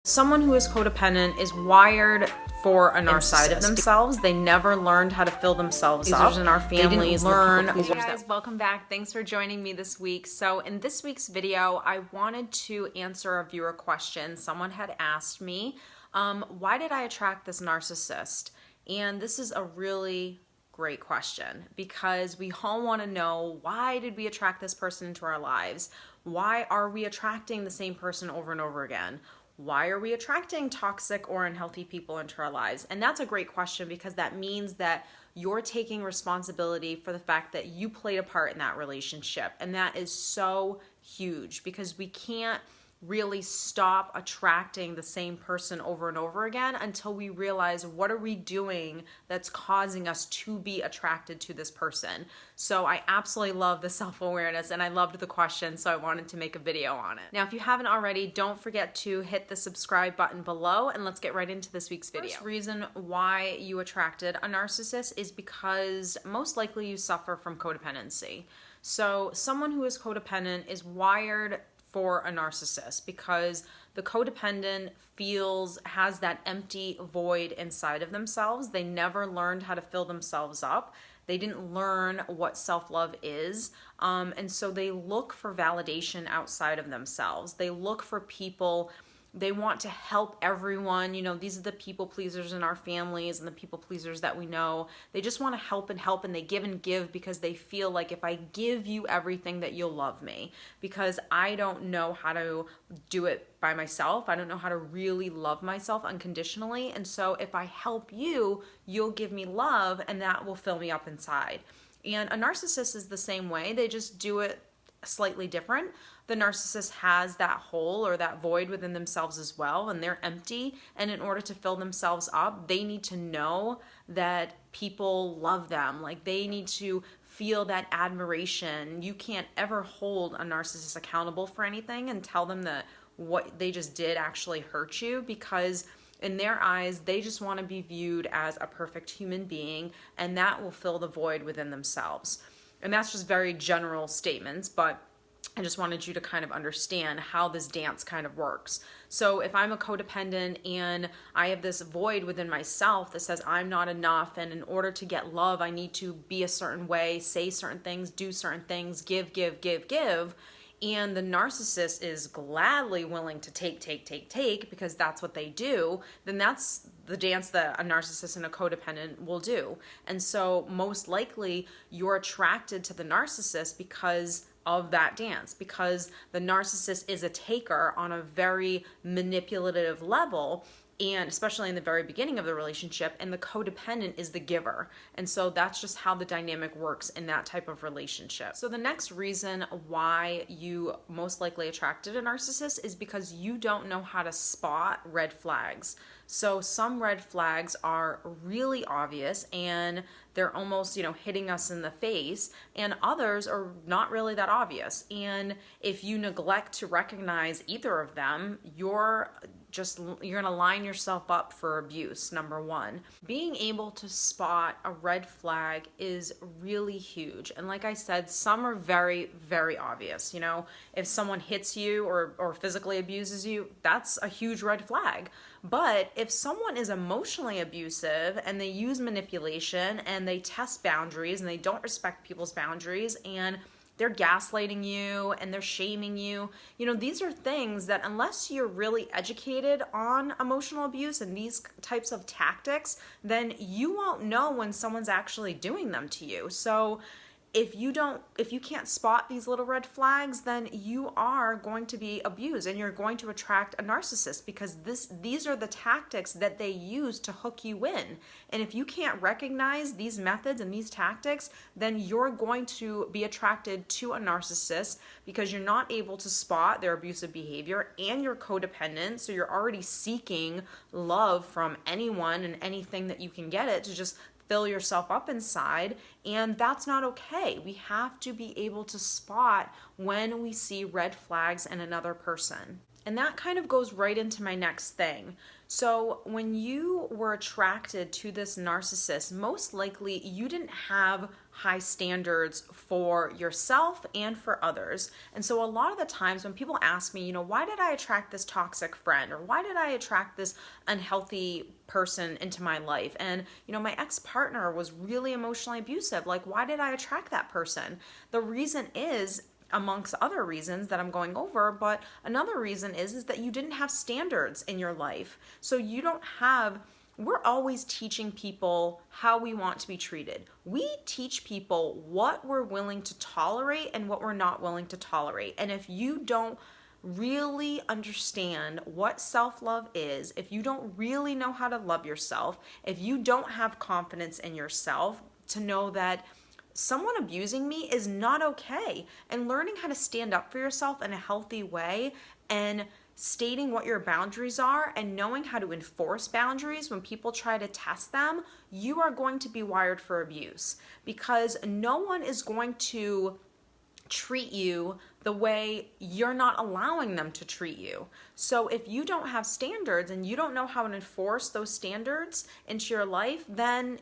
Someone who is codependent is wired for a narcissist of themselves. They never learned how to fill themselves up. In our families, learn. Hey guys, welcome back. Thanks for joining me this week. So in this week's video, I wanted to answer a viewer question. Someone had asked me, why did I attract this narcissist? And this is a really great question because we all want to know, why did we attract this person into our lives? Why are we attracting the same person over and over again? Why are we attracting toxic or unhealthy people into our lives? And that's a great question because that means that you're taking responsibility for the fact that you played a part in that relationship. And that is so huge because we can't really stop attracting the same person over and over again until we realize, what are we doing that's causing us to be attracted to this person? So I absolutely love the self-awareness and I loved the question, so I wanted to make a video on it. Now, if you haven't already, don't forget to hit the subscribe button below and let's get right into this week's video. First reason why you attracted a narcissist is because most likely you suffer from codependency. So someone who is codependent is wired for a narcissist because the codependent has that empty void inside of themselves. They never learned how to fill themselves up. They didn't learn what self-love is. And so they look for validation outside of themselves. They look for people. They want to help everyone. You know, these are the people pleasers in our families and the people pleasers that we know. They just want to help and they give and give because they feel like, if I give you everything, that you'll love me, because I don't know how to do it by myself. I don't know how to really love myself unconditionally. And so if I help you, you'll give me love and that will fill me up inside. And a narcissist is the same way. They just do it slightly different. The narcissist has that hole or that void within themselves as well, and they're empty. And in order to fill themselves up, they need to know that people love them. Like, they need to feel that admiration. You can't ever hold a narcissist accountable for anything and tell them that what they just did actually hurt you, because in their eyes, they just want to be viewed as a perfect human being, and that will fill the void within themselves. And that's just very general statements, but I just wanted you to kind of understand how this dance kind of works. So if I'm a codependent and I have this void within myself that says I'm not enough, and in order to get love, I need to be a certain way, say certain things, do certain things, give, and the narcissist is gladly willing to take, because that's what they do, then that's the dance that a narcissist and a codependent will do. And so most likely you're attracted to the narcissist because of that dance, because the narcissist is a taker on a very manipulative level, and especially in the very beginning of the relationship, and the codependent is the giver. And so that's just how the dynamic works in that type of relationship. So the next reason why you most likely attracted a narcissist is because you don't know how to spot red flags. So some red flags are really obvious and they're almost, hitting us in the face, and others are not really that obvious. And if you neglect to recognize either of them, you're going to line yourself up for abuse, number one. Being able to spot a red flag is really huge. And like I said, some are very, very obvious. If someone hits you or physically abuses you, that's a huge red flag. But if someone is emotionally abusive and they use manipulation and they test boundaries and they don't respect people's boundaries and they're gaslighting you and they're shaming you, these are things that, unless you're really educated on emotional abuse and these types of tactics, then you won't know when someone's actually doing them to you. So if you can't spot these little red flags, then you are going to be abused and you're going to attract a narcissist, because these are the tactics that they use to hook you in. And if you can't recognize these methods and these tactics, then you're going to be attracted to a narcissist because you're not able to spot their abusive behavior and you're codependent. So you're already seeking love from anyone and anything that you can get it to just fill yourself up inside, and that's not okay. We have to be able to spot when we see red flags in another person. And that kind of goes right into my next thing. So when you were attracted to this narcissist, most likely you didn't have high standards for yourself and for others. And so a lot of the times when people ask me, why did I attract this toxic friend? Or why did I attract this unhealthy person into my life? And, my ex-partner was really emotionally abusive. Like, why did I attract that person? The reason is, amongst other reasons that I'm going over, but another reason is that you didn't have standards in your life. So we're always teaching people how we want to be treated. We teach people what we're willing to tolerate and what we're not willing to tolerate. And if you don't really understand what self-love is, if you don't really know how to love yourself, if you don't have confidence in yourself to know that someone abusing me is not okay, and learning how to stand up for yourself in a healthy way and stating what your boundaries are and knowing how to enforce boundaries when people try to test them, you are going to be wired for abuse, because no one is going to treat you the way you're not allowing them to treat you. So if you don't have standards and you don't know how to enforce those standards into your life, then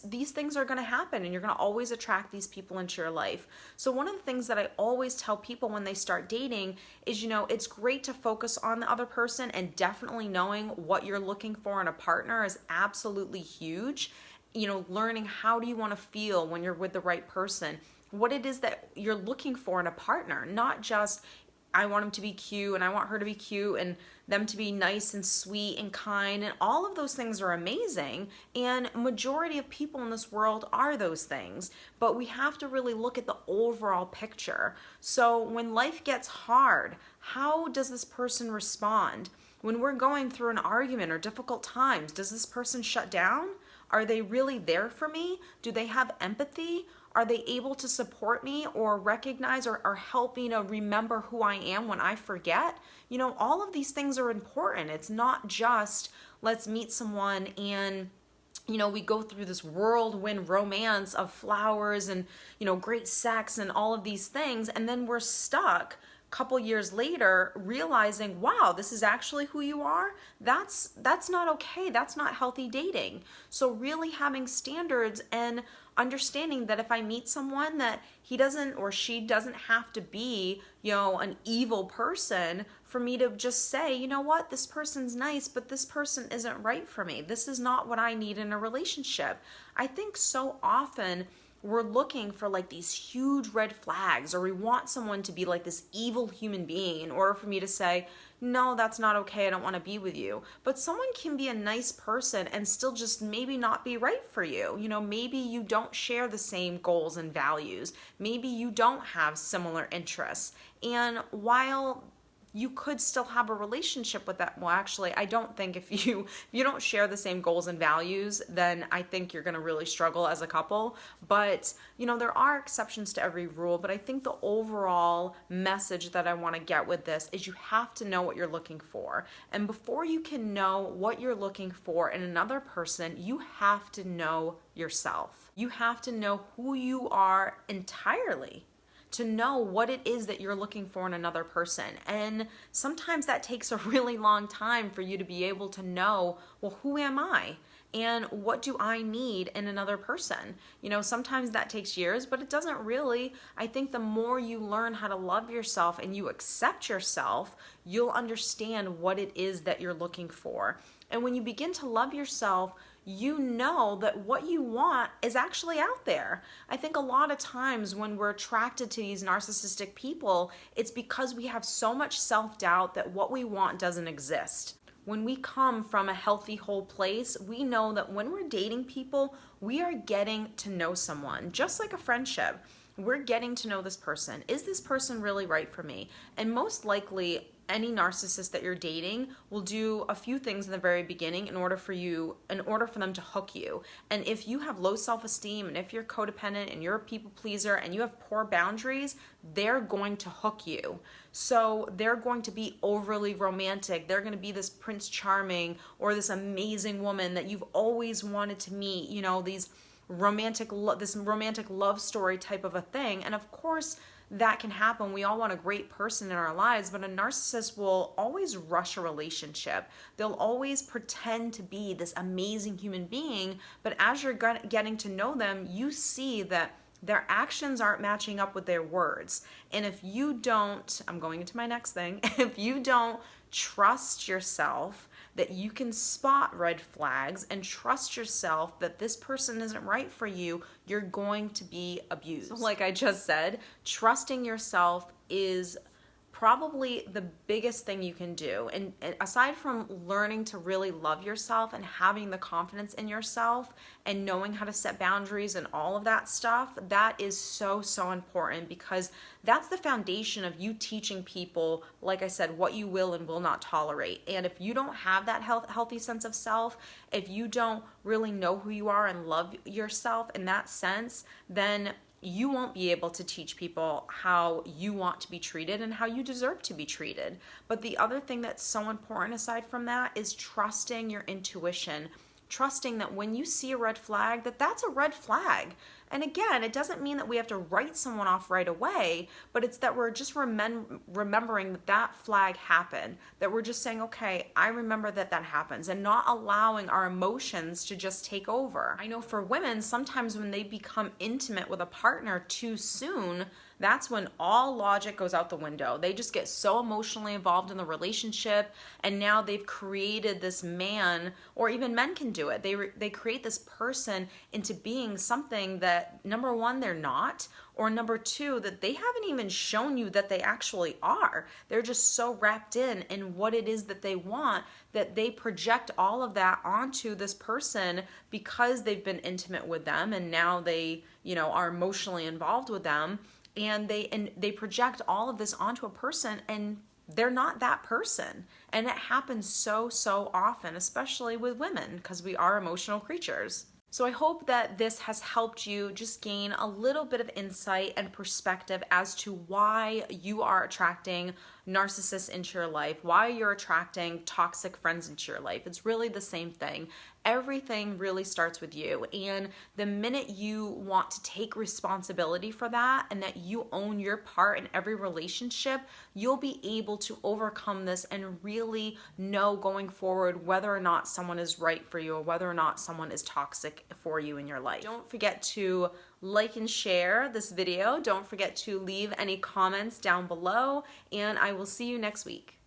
these things are going to happen, and you're going to always attract these people into your life. So one of the things that I always tell people when they start dating is, it's great to focus on the other person, and definitely knowing what you're looking for in a partner is absolutely huge. Learning how do you want to feel when you're with the right person, what it is that you're looking for in a partner, not just I want him to be cute and I want her to be cute and them to be nice and sweet and kind, and all of those things are amazing, and majority of people in this world are those things, but we have to really look at the overall picture. So when life gets hard, how does this person respond? When we're going through an argument or difficult times, does this person shut down? Are they really there for me? Do they have empathy? Are they able to support me or recognize or help me to remember who I am when I forget? All of these things are important. It's not just let's meet someone and we go through this whirlwind romance of flowers and, great sex and all of these things, and then we're stuck couple years later realizing, wow, this is actually who you are. That's not okay. That's not healthy dating. So really having standards and understanding that if I meet someone, that he doesn't or she doesn't have to be, an evil person for me to just say, what, this person's nice, but this person isn't right for me. This is not what I need in a relationship. I think so often we're looking for like these huge red flags, or we want someone to be like this evil human being in order for me to say, no, that's not okay, I don't want to be with you. But someone can be a nice person and still just maybe not be right for you. Maybe you don't share the same goals and values. Maybe you don't have similar interests. And while you could still have a relationship with that. Well, actually, I don't think if you don't share the same goals and values, then I think you're going to really struggle as a couple. But, there are exceptions to every rule. But I think the overall message that I want to get with this is you have to know what you're looking for. And before you can know what you're looking for in another person, you have to know yourself. You have to know who you are entirely, to know what it is that you're looking for in another person. And sometimes that takes a really long time for you to be able to know, well, who am I? And what do I need in another person? Sometimes that takes years, but it doesn't really. I think the more you learn how to love yourself and you accept yourself, you'll understand what it is that you're looking for. And when you begin to love yourself, you know that what you want is actually out there. I think a lot of times when we're attracted to these narcissistic people, it's because we have so much self-doubt that what we want doesn't exist. When we come from a healthy, whole place, we know that when we're dating people, we are getting to know someone, just like a friendship. We're getting to know this person. Is this person really right for me? And most likely, any narcissist that you're dating will do a few things in the very beginning in order for them to hook you. And if you have low self-esteem, and if you're codependent and you're a people pleaser and you have poor boundaries, they're going to hook you. So they're going to be overly romantic. They're going to be this Prince Charming or this amazing woman that you've always wanted to meet, this romantic love story type of a thing. And of course, that can happen. We all want a great person in our lives, but a narcissist will always rush a relationship. They'll always pretend to be this amazing human being, but as you're getting to know them, you see that their actions aren't matching up with their words. And if you don't, I'm going into my next thing, if you don't trust yourself that you can spot red flags and trust yourself that this person isn't right for you, you're going to be abused. So like I just said, trusting yourself is probably the biggest thing you can do. And aside from learning to really love yourself and having the confidence in yourself and knowing how to set boundaries and all of that stuff, that is so, so important, because that's the foundation of you teaching people, like I said, what you will and will not tolerate. And if you don't have that healthy sense of self, if you don't really know who you are and love yourself in that sense, then you won't be able to teach people how you want to be treated and how you deserve to be treated. But the other thing that's so important aside from that is trusting your intuition, trusting that when you see a red flag, that's a red flag. And again, it doesn't mean that we have to write someone off right away, but it's that we're just remembering that flag happened, that we're just saying, okay, I remember that happens, and not allowing our emotions to just take over. I know for women, sometimes when they become intimate with a partner too soon, that's when all logic goes out the window. They just get so emotionally involved in the relationship, and now they've created this man, or even men can do it. They create this person into being something that, number one, they're not, or number two, that they haven't even shown you that they actually are. They're just so wrapped in what it is that they want that they project all of that onto this person because they've been intimate with them, and now they, are emotionally involved with them. And they project all of this onto a person, and they're not that person. And it happens so, so often, especially with women, because we are emotional creatures. So I hope that this has helped you just gain a little bit of insight and perspective as to why you are attracting narcissists into your life, why you're attracting toxic friends into your life. It's really the same thing. Everything really starts with you. And the minute you want to take responsibility for that and that you own your part in every relationship, you'll be able to overcome this and really know going forward whether or not someone is right for you or whether or not someone is toxic for you in your life. Don't forget to like and share this video. Don't forget to leave any comments down below, and I will see you next week.